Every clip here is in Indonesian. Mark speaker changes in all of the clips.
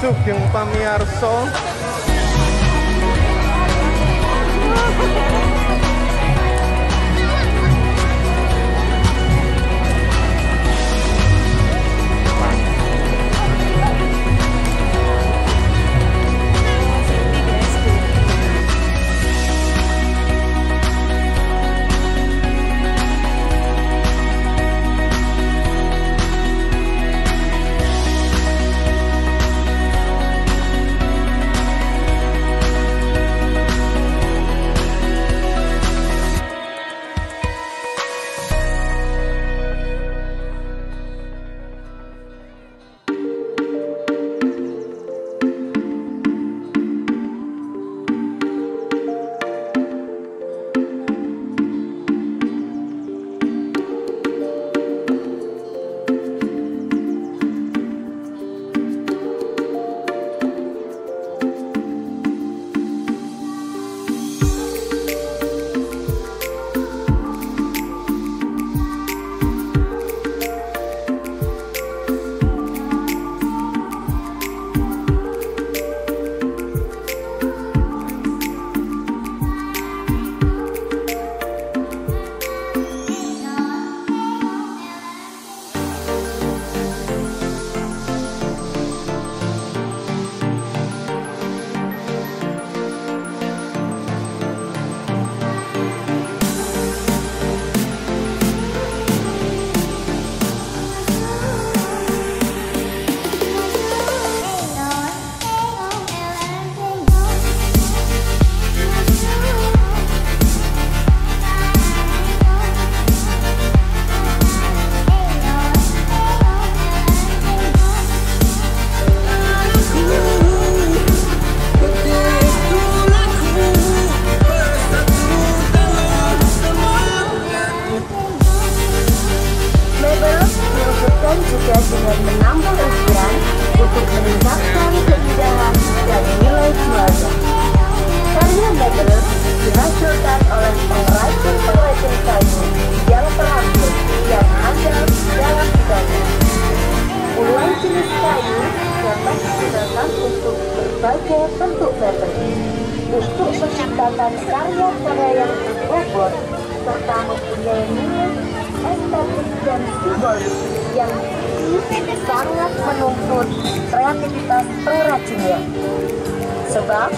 Speaker 1: Sugeng pamiarsa.
Speaker 2: berbagai bentuk materi untuk menciptakan karya-karya yang berbobot serta mempunyai nilai estetik dan simbolis yang sangat menuntut kreativitas perajinnya. Sebab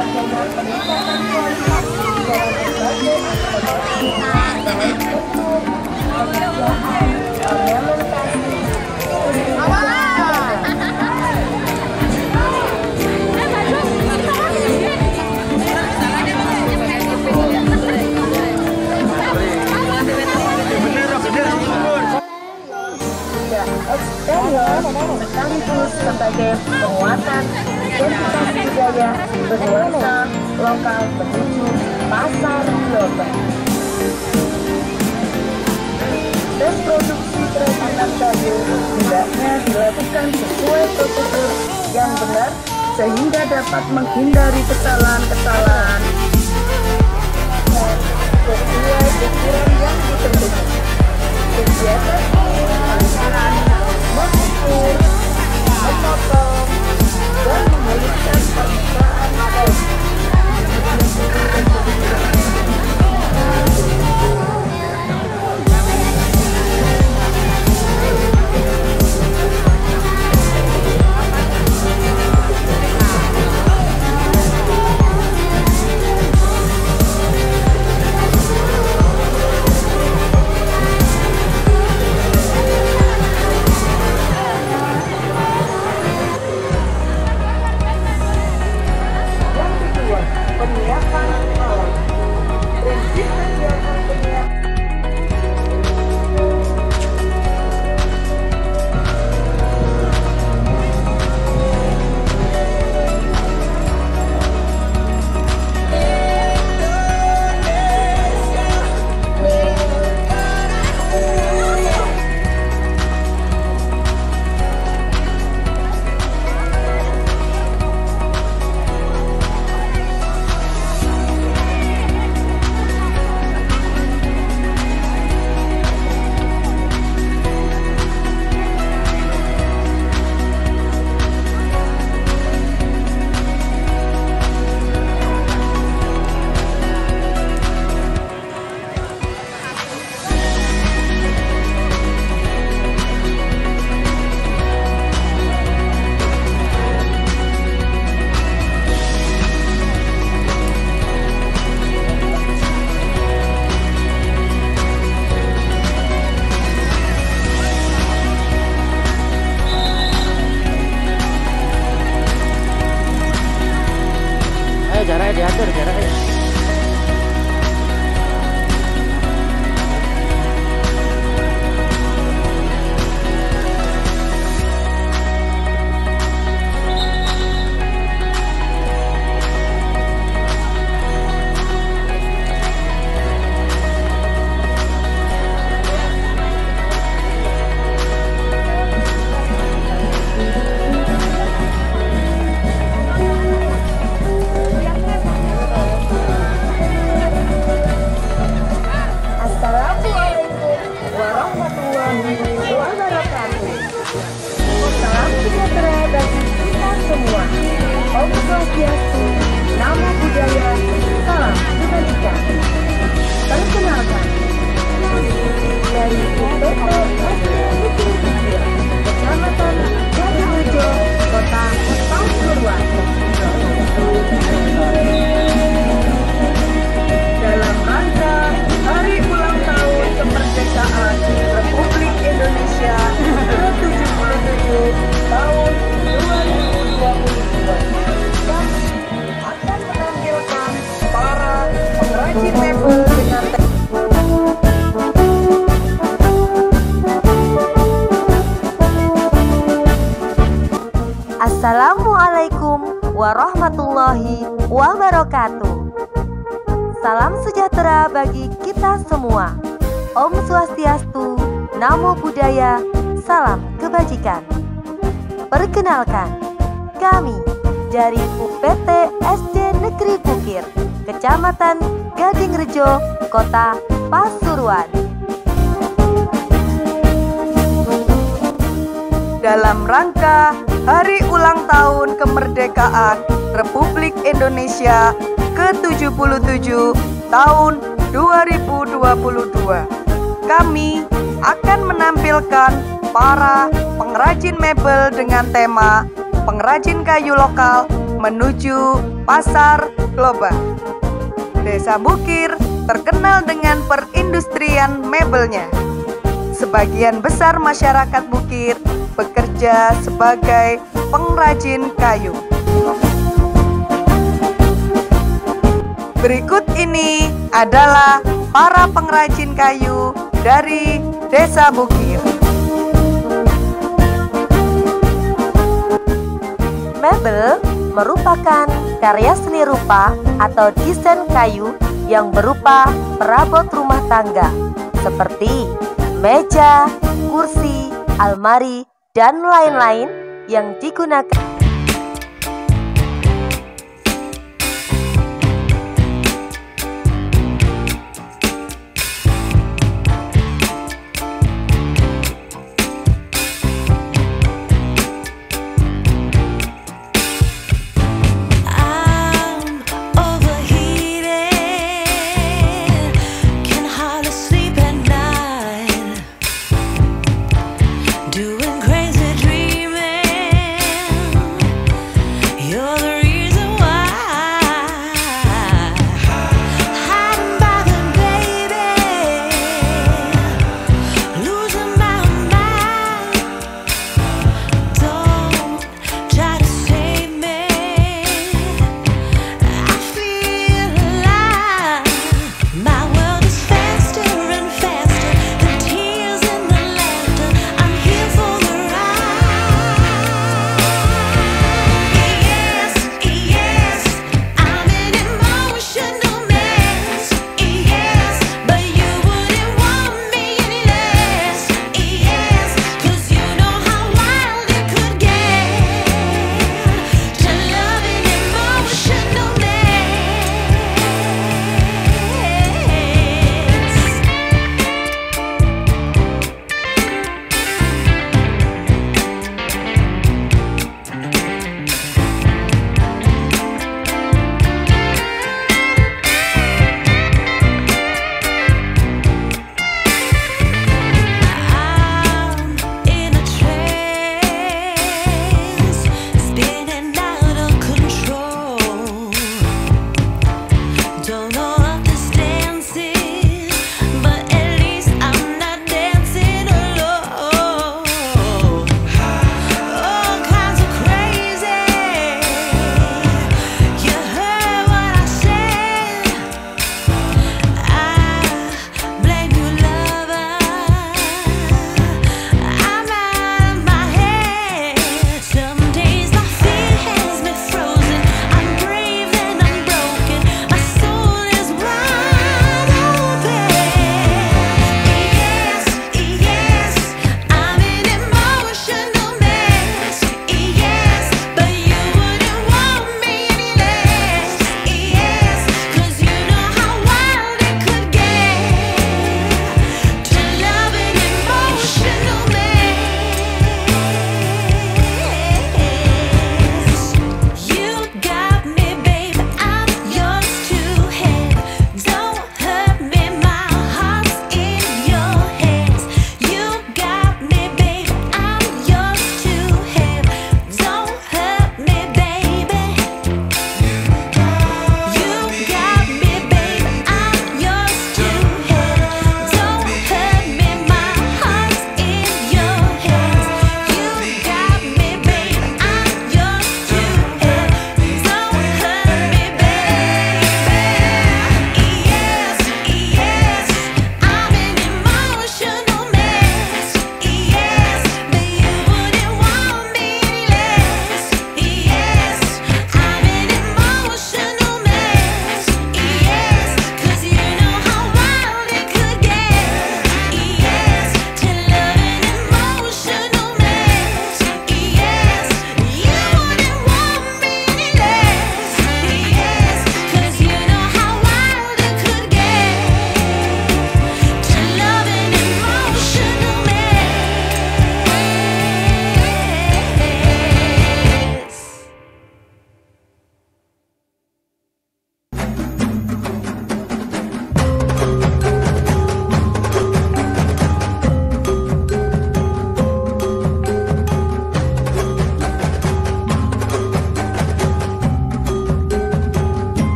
Speaker 2: adanya peningkatan kualitas dalam berbagai ornamentasi, eksterior sekaligus sebagai penguatan identitas budaya bernuansa lokal menuju pasar global. Tes produksi kereta kayu hendaknya dilakukan sesuai prosedur yang benar sehingga dapat menghindari kesalahan-kesalahan dan sesuai ukuran yang ditentukan. Kegiatan mengukur, memotong, dan memulihkan permukaan kain.
Speaker 1: diatur jaraknya.
Speaker 2: Salam sejahtera bagi kita semua. Om Swastiastu, Namo Buddhaya, salam kebajikan. Perkenalkan, dari UPT SD Negeri Bukir, Kecamatan Jatirejo, Kota Pasuruan. Dalam rangka Hari Ulang Tahun Kemerdekaan Republik Indonesia ke-77 tahun 2022, kami akan menampilkan para pengrajin mebel dengan
Speaker 3: Assalamualaikum warahmatullahi wabarakatuh. Salam sejahtera bagi kita semua. Om Swastiastu, Namo Buddhaya, salam kebajikan. Perkenalkan, kami dari UPT SD Negeri Bukir, Kecamatan Gadingrejo, Kota Pasuruan.
Speaker 2: dalam rangka Hari Ulang Tahun Kemerdekaan Republik Indonesia ke-77 tahun 2022. Kami akan menampilkan para pengrajin mebel dengan tema pengrajin kayu lokal menuju pasar global. Desa Bukir terkenal dengan perindustrian mebelnya. Sebagian besar masyarakat Bukir bekerja sebagai pengrajin kayu. Berikut ini adalah para pengrajin kayu dari Desa Bukir.
Speaker 3: Mebel merupakan karya seni rupa atau desain kayu yang berupa perabot rumah tangga seperti meja, kursi, almari, dan lain-lain yang digunakan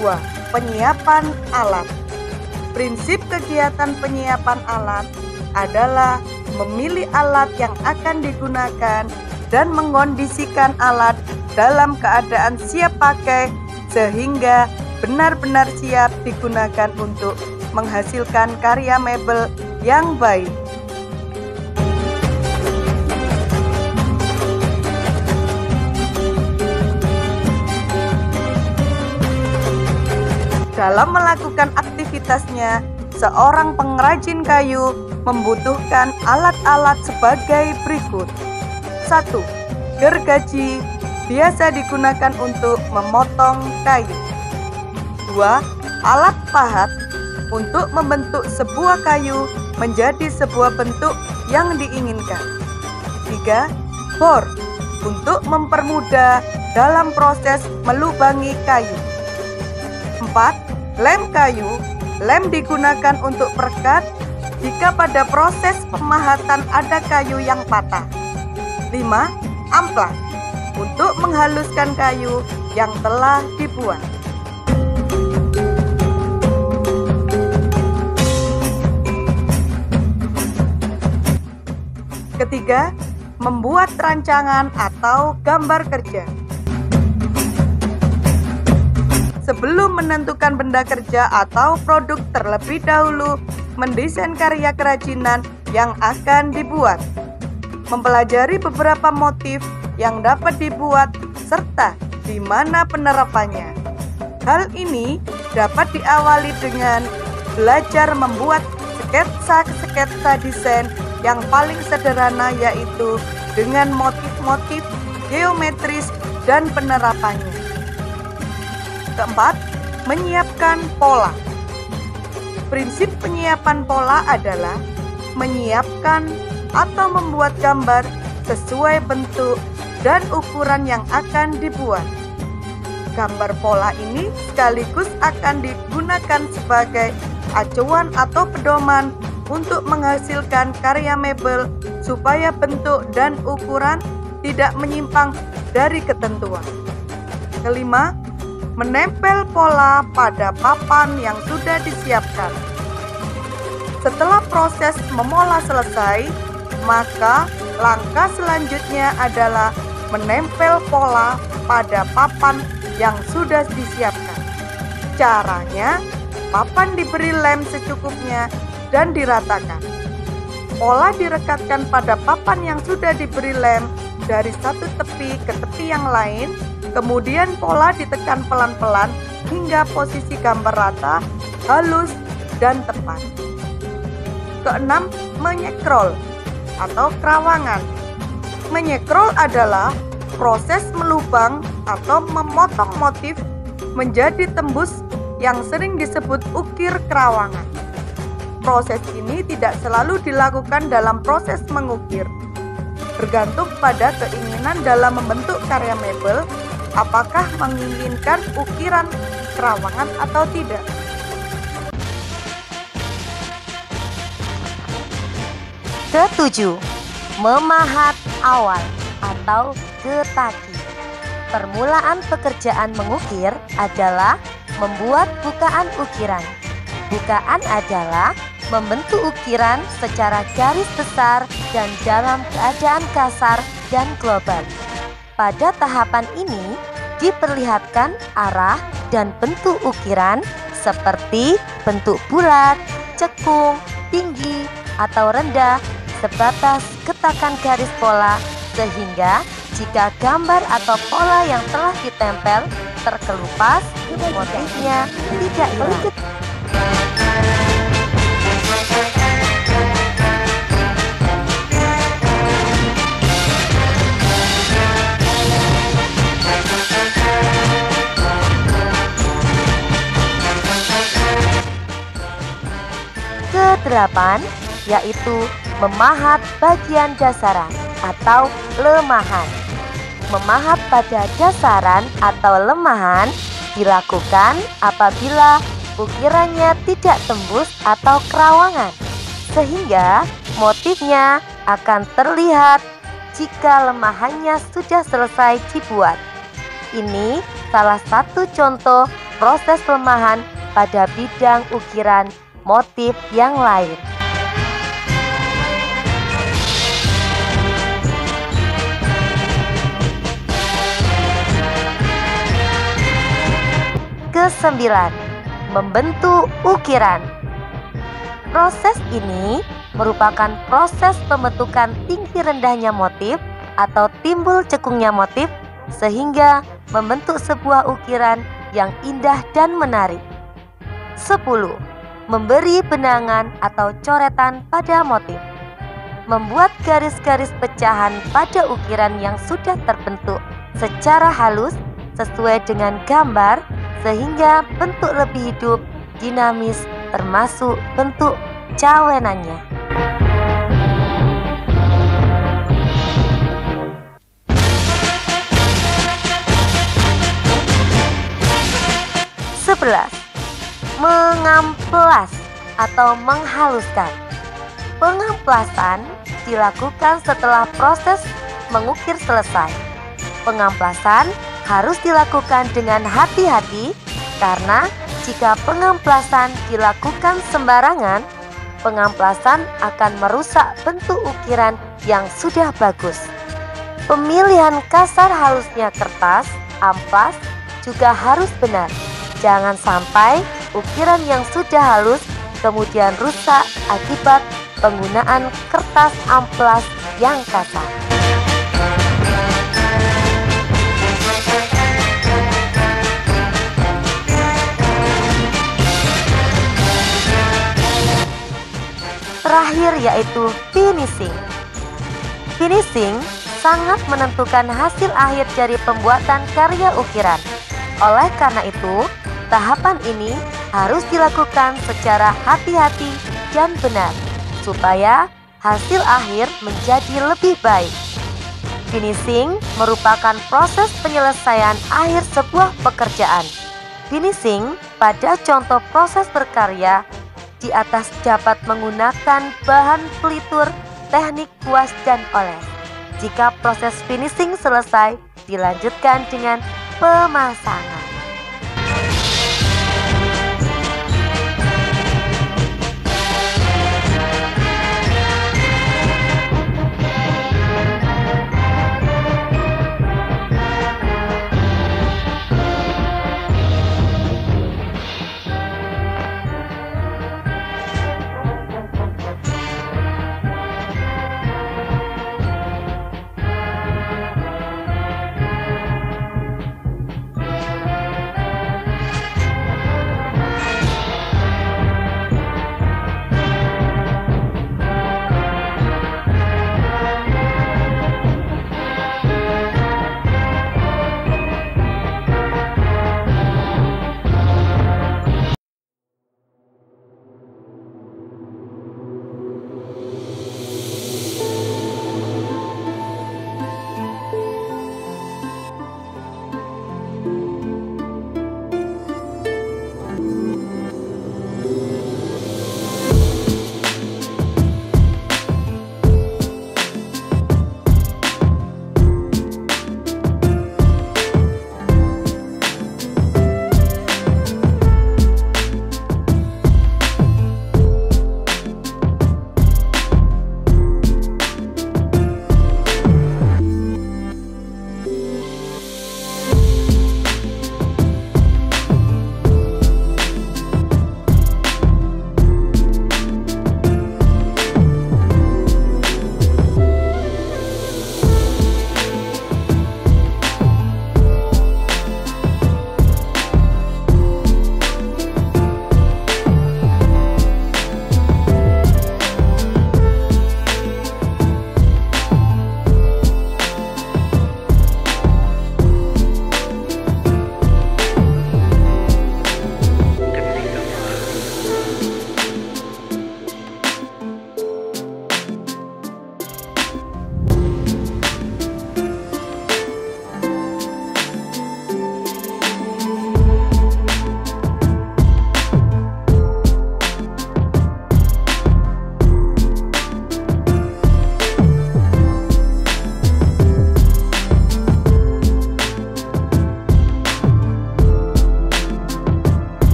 Speaker 2: Kedua, penyiapan alat. Prinsip kegiatan penyiapan alat adalah memilih alat yang akan digunakan dan mengkondisikan alat dalam keadaan siap pakai sehingga benar-benar siap digunakan untuk menghasilkan karya mebel yang baik. Dalam melakukan aktivitasnya, seorang pengrajin kayu membutuhkan alat-alat sebagai berikut. 1. Gergaji biasa digunakan untuk memotong kayu. 2. Alat pahat untuk membentuk sebuah kayu menjadi sebuah bentuk yang diinginkan. 3. Bor untuk mempermudah dalam proses melubangi kayu. 4. Lem kayu. Lem digunakan untuk perekat jika pada proses pemahatan ada kayu yang patah. 5. Amplas untuk menghaluskan kayu yang telah dibuat. Ketiga, membuat rancangan atau gambar kerja. Sebelum menentukan benda kerja atau produk, terlebih dahulu mendesain karya kerajinan yang akan dibuat, mempelajari beberapa motif yang dapat dibuat serta di mana penerapannya. Hal ini dapat diawali dengan belajar membuat sketsa desain yang paling sederhana, yaitu dengan motif-motif geometris dan penerapannya. Keempat, menyiapkan pola. Prinsip penyiapan pola adalah menyiapkan atau membuat gambar sesuai bentuk dan ukuran yang akan dibuat. Gambar pola ini sekaligus akan digunakan sebagai acuan atau pedoman untuk menghasilkan karya mebel supaya bentuk dan ukuran tidak menyimpang dari ketentuan. Kelima, menempel pola pada papan yang sudah disiapkan. Setelah proses memola selesai, maka langkah selanjutnya adalah menempel pola pada papan yang sudah disiapkan. Caranya, papan diberi lem secukupnya dan diratakan. Pola direkatkan pada papan yang sudah diberi lem dari satu tepi ke tepi yang lain. Kemudian pola ditekan pelan-pelan hingga posisi gambar rata, halus, dan tepat. Keenam, menyekrol atau kerawangan. Menyekrol adalah proses melubang atau memotong motif menjadi tembus yang sering disebut ukir kerawangan. Proses ini tidak selalu dilakukan dalam proses mengukir. Bergantung pada keinginan dalam membentuk karya mebel, apakah menginginkan ukiran kerawangan atau tidak.
Speaker 3: Ketujuh, memahat awal atau getaki. Permulaan pekerjaan mengukir adalah membuat bukaan ukiran. Bukaan adalah membentuk ukiran secara garis besar dan dalam keadaan kasar dan global. Pada tahapan ini diperlihatkan arah dan bentuk ukiran seperti bentuk bulat, cekung, tinggi, atau rendah sebatas getakan garis pola, sehingga jika gambar atau pola yang telah ditempel terkelupas, motifnya tidak hilang. Kedelapan, yaitu memahat bagian dasaran atau lemahan. Memahat pada dasaran atau lemahan dilakukan apabila ukirannya tidak tembus atau kerawangan, sehingga motifnya akan terlihat jika lemahannya sudah selesai dibuat. Ini salah satu contoh proses pelemahan pada bidang ukiran motif yang lain. Kesembilan, membentuk ukiran. Proses ini merupakan proses pembentukan tinggi rendahnya motif atau timbul cekungnya motif sehingga membentuk sebuah ukiran yang indah dan menarik. 10. Memberi benangan atau coretan pada motif. Membuat garis-garis pecahan pada ukiran yang sudah terbentuk secara halus sesuai dengan gambar sehingga bentuk lebih hidup, dinamis, termasuk bentuk cawenannya. Mengamplas atau menghaluskan. Pengamplasan dilakukan setelah proses mengukir selesai. Pengamplasan harus dilakukan dengan hati-hati karena jika pengamplasan dilakukan sembarangan, pengamplasan akan merusak bentuk ukiran yang sudah bagus. Pemilihan kasar halusnya kertas, amplas juga harus benar. Jangan sampai ukiran yang sudah halus kemudian rusak akibat penggunaan kertas amplas yang kasar. Terakhir yaitu finishing. Finishing sangat menentukan hasil akhir dari pembuatan karya ukiran. Oleh karena itu, tahapan ini harus dilakukan secara hati-hati dan benar supaya hasil akhir menjadi lebih baik. Finishing merupakan proses penyelesaian akhir sebuah pekerjaan. Finishing pada contoh proses berkarya di atas dapat menggunakan bahan pelitur, teknik kuas dan oles. Jika proses finishing selesai, dilanjutkan dengan pemasangan.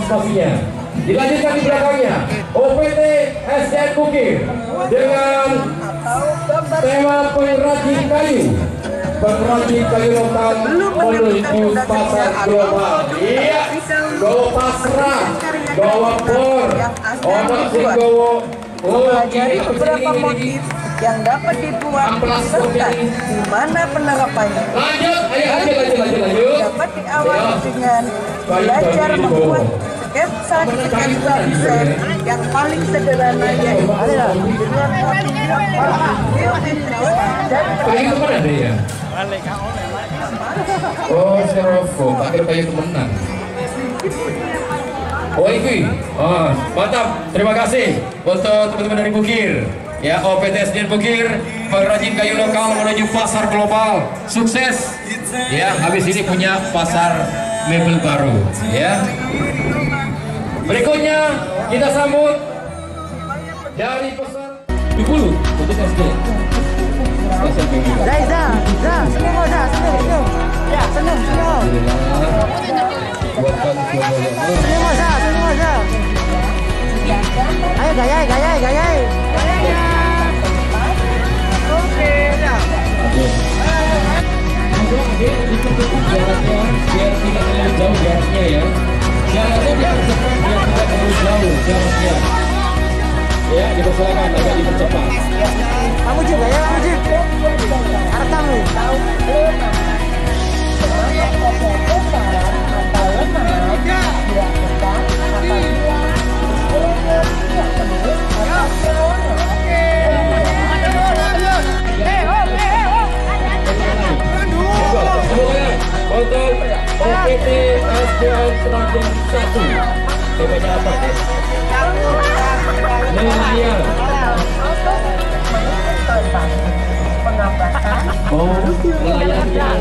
Speaker 1: spasinya. Dilanjutkan di belakangnya OPT SDN Bukir dengan tema pengrajin kayu. Pengrajin kayu lokal menuju pasar global. Iya, gowo pasrah, gowo bor, ono sing gowo
Speaker 2: mempelajari beberapa motif yang dapat dibuat serta di mana penerapannya.
Speaker 1: Lanjut.
Speaker 2: Dapat diawali dengan belajar membuat sketsa desain yang paling sederhana yaitu
Speaker 1: kayu kemana deh ya? Oh, styrofoam, tak kira kayu kemenang. Oh, ini. Oh, mantap. Terima kasih untuk teman-teman dari Bukir. Ya, OPT SDN Bukir, pengrajin kayu lokal menuju pasar global. Sukses. Ya, habis ini punya pasar mebel baru. Ya. Berikutnya kita sambut dari pesan 20 untuk SDN.
Speaker 2: senyum. Ya, senyum.
Speaker 1: Buatkan
Speaker 2: Senyum aja. Ayo gaya. Oke, ya.
Speaker 1: jaraknya biar tidak terlalu jauh jaraknya ya. Jaraknya dipercepat biar tidak terlalu jauh jaraknya. Ya, dipersilakan agak dipercepat.
Speaker 2: Kamu juga ya, Arah kamu.
Speaker 1: Untuk OPT SDN Seragen 1 temanya apa? Milenial. Oh, melayani.